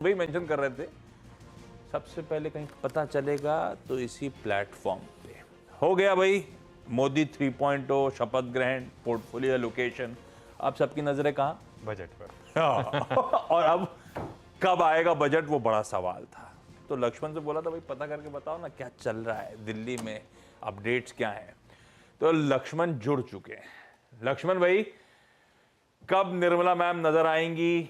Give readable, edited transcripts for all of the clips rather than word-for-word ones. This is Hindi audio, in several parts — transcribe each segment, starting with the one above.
वही मेंशन कर रहे थे, सबसे पहले कहीं पता चलेगा तो इसी प्लेटफॉर्म पे हो गया भाई। मोदी 3.0 शपथ ग्रहण, पोर्टफोलियो लोकेशन, अब सबकी नजरें कहाँ? बजट पर। हाँ। और अब कब आएगा बजट, वो बड़ा सवाल था। तो लक्ष्मण से बोला था भाई पता करके बताओ ना क्या चल रहा है दिल्ली में, अपडेट्स क्या हैं। तो लक्ष्मण जुड़ चुके हैं। लक्ष्मण भाई, कब निर्मला मैम नजर आएंगी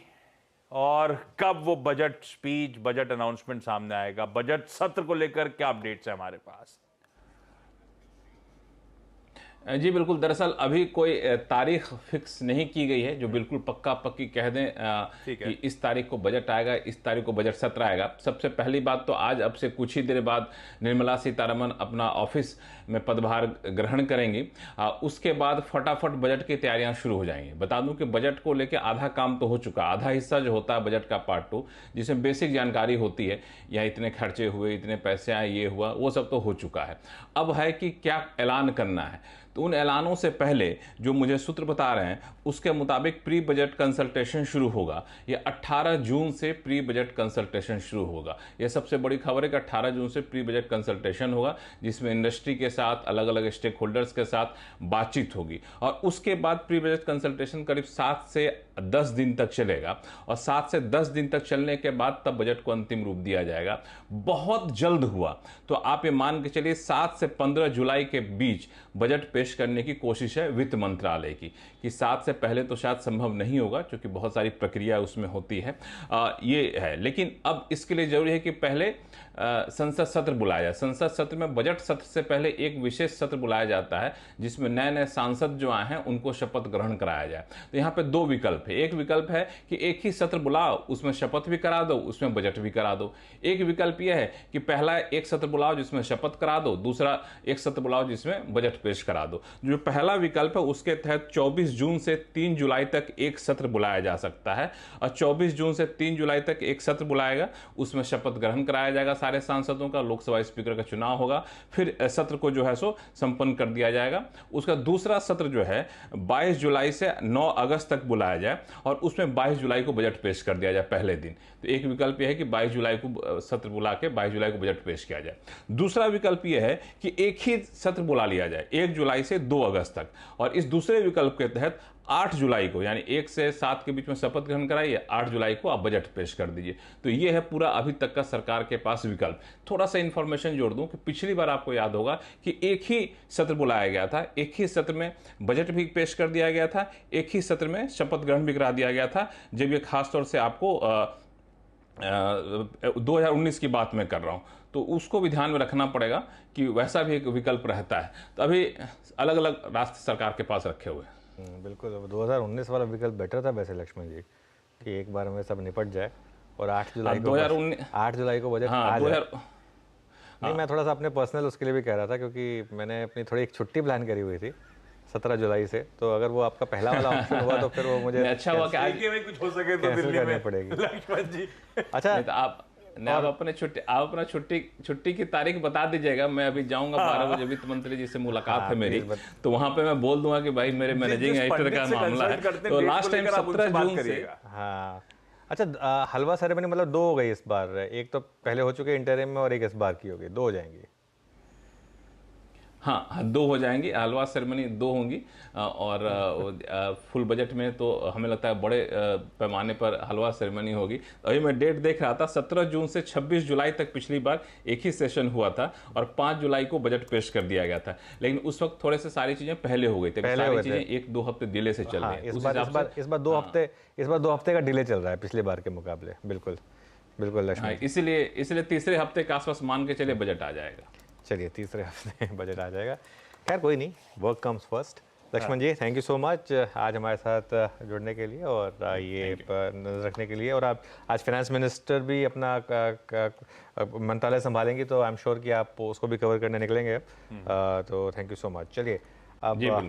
और कब वो बजट स्पीच, बजट अनाउंसमेंट सामने आएगा? बजट सत्र को लेकर क्या अपडेट्स है हमारे पास? जी बिल्कुल, दरअसल अभी कोई तारीख फिक्स नहीं की गई है जो बिल्कुल पक्का पक्की कह दें ठीक है। कि इस तारीख को बजट आएगा, इस तारीख को बजट सत्र आएगा। सबसे पहली बात तो आज अब से कुछ ही देर बाद निर्मला सीतारमण अपना ऑफिस में पदभार ग्रहण करेंगी। उसके बाद फटाफट बजट की तैयारियां शुरू हो जाएंगी। बता दूं कि बजट को लेकर आधा काम तो हो चुका, आधा हिस्सा जो होता है बजट का पार्ट 2, जिसमें बेसिक जानकारी होती है, या इतने खर्चे हुए, इतने पैसे आए, ये हुआ, वो सब तो हो चुका है। अब है कि क्या ऐलान करना है। तो उन ऐलानों से पहले जो मुझे सूत्र बता रहे हैं उसके मुताबिक प्री बजट कंसल्टेशन शुरू होगा। ये 18 जून से प्री बजट कंसल्टेशन शुरू होगा। ये सबसे बड़ी खबर है कि 18 जून से प्री बजट कंसल्टेशन होगा, जिसमें इंडस्ट्री के साथ, अलग अलग स्टेक होल्डर्स के साथ बातचीत होगी। और उसके बाद प्री बजट कंसल्टेशन करीब 7 से 10 दिन तक चलेगा, और 7 से 10 दिन तक चलने के बाद तब बजट को अंतिम रूप दिया जाएगा। बहुत जल्द हुआ तो आप ये मान के चलिए 7 से 15 जुलाई के बीच बजट पेश करने की कोशिश है वित्त मंत्रालय की। कि 7 से पहले तो शायद संभव नहीं होगा, क्योंकि बहुत सारी प्रक्रिया उसमें होती है। ये है, लेकिन अब इसके लिए जरूरी है कि पहले संसद सत्र बुलाया जाए। संसद सत्र में बजट सत्र से पहले एक विशेष सत्र बुलाया जाता है, जिसमें नए नए सांसद जो आए हैं उनको शपथ ग्रहण कराया जाए। तो यहाँ पे दो विकल्प है। एक विकल्प है कि एक ही सत्र बुलाओ, उसमें शपथ भी करा दो, उसमें बजट भी करा दो। एक विकल्प यह है कि पहला एक सत्र बुलाओ जिसमें शपथ करा दो, दूसरा एक सत्र बुलाओ जिसमें बजट पेश करा दो। जो पहला विकल्प है उसके तहत 24 जून से 3 जुलाई तक एक सत्र बुलाया जा सकता है, और 24 जून से 3 जुलाई तक एक सत्र बुलाएगा, उसमें शपथ ग्रहण कराया जाएगा सारे सांसदों का, लोकसभा स्पीकर का चुनाव होगा, फिर सत्र को जो है सो संपन्न कर दिया जाएगा। उसका दूसरा सत्र जो है 22 जुलाई से 9 अगस्त तक बुलाया जाए, और उसमें 22 जुलाई को बजट पेश कर दिया जाए पहले दिन। तो एक विकल्प यह है कि 22 जुलाई को सत्र बुला के 22 जुलाई को बजट पेश किया जाए। दूसरा विकल्प यह है कि एक ही सत्र बुला लिया जाए 1 जुलाई से 2 अगस्त तक, और इस दूसरे विकल्प के तहत 8 जुलाई को, यानी 1 से 7 के बीच में शपथ ग्रहण कराइए, 8 जुलाई को आप बजट पेश कर दीजिए। तो ये है पूरा अभी तक का सरकार के पास विकल्प। थोड़ा सा इंफॉर्मेशन जोड़ दूं कि पिछली बार आपको याद होगा कि एक ही सत्र बुलाया गया था, एक ही सत्र में बजट भी पेश कर दिया गया था, एक ही सत्र में शपथ ग्रहण भी करा दिया गया था। जब ये खासतौर से आपको 2019 की बात मैं कर रहा हूं, तो उसको भी ध्यान में रखना पड़ेगा कि वैसा भी एक विकल्प रहता है। तो अभी अलग अलग रास्ते सरकार के पास रखे हुए हैं। बिल्कुल। 2019 वाला विकल्प बेटर था वैसे लक्ष्मण जी, कि एक बार में सब निपट जाए और 8 जुलाई को 8 जुलाई को बजट आ जाए। नहीं, मैं थोड़ा सा अपने पर्सनल उसके लिए भी कह रहा था, क्योंकि मैंने अपनी थोड़ी एक छुट्टी प्लान करी हुई थी 17 जुलाई से। तो अगर वो आपका पहला वाला ऑप्शन हुआ तो फिर वो मुझे अच्छा हुआ कि आज कुछ हो सके तो दिल्ली में पड़ेगी लक्ष्मण जी। अच्छा, आप अपने अपना छुट्टी की तारीख बता दीजिएगा। मैं अभी जाऊंगा 12 बजे वित्त मंत्री जी से मुलाकात है मेरी, तो वहां पे मैं बोल दूंगा कि भाई मेरे मैनेजिंग एडिटर का मामला है। तो लास्ट टाइम 17 जून से। हाँ, अच्छा, हलवा सेरेमनी मतलब 2 हो गई इस बार, एक तो पहले हो चुके इंटरिम में और एक इस बार की होगी, 2 हो जाएंगी। हाँ, 2 हो जाएंगी, हलवा सेरेमनी 2 होंगी, और फुल बजट में तो हमें लगता है बड़े पैमाने पर हलवा सेरेमनी होगी। अभी मैं डेट देख रहा था, 17 जून से 26 जुलाई तक पिछली बार एक ही सेशन हुआ था, और 5 जुलाई को बजट पेश कर दिया गया था। लेकिन उस वक्त थोड़े से सारी चीजें पहले हो गई थी, सारी चीजें 1-2 हफ्ते डिले से चल रही हैं। इस बार 2 हफ्ते का डिले चल रहा है पिछले बार के मुकाबले। बिल्कुल बिल्कुल लक्ष्मण। इसलिए तीसरे हफ्ते के आसपास मान के चलिए बजट आ जाएगा। चलिए, तीसरे हफ्ते बजट आ जाएगा। खैर कोई नहीं, work comes first. Laxman ji, thank you so much आज हमारे साथ जुड़ने के लिए और ये नजर रखने के लिए। और आप आज फाइनेंस मिनिस्टर भी अपना मंत्रालय संभालेंगी, तो आई एम श्योर कि आप उसको भी कवर करने निकलेंगे। तो थैंक यू सो मच। चलिए, अब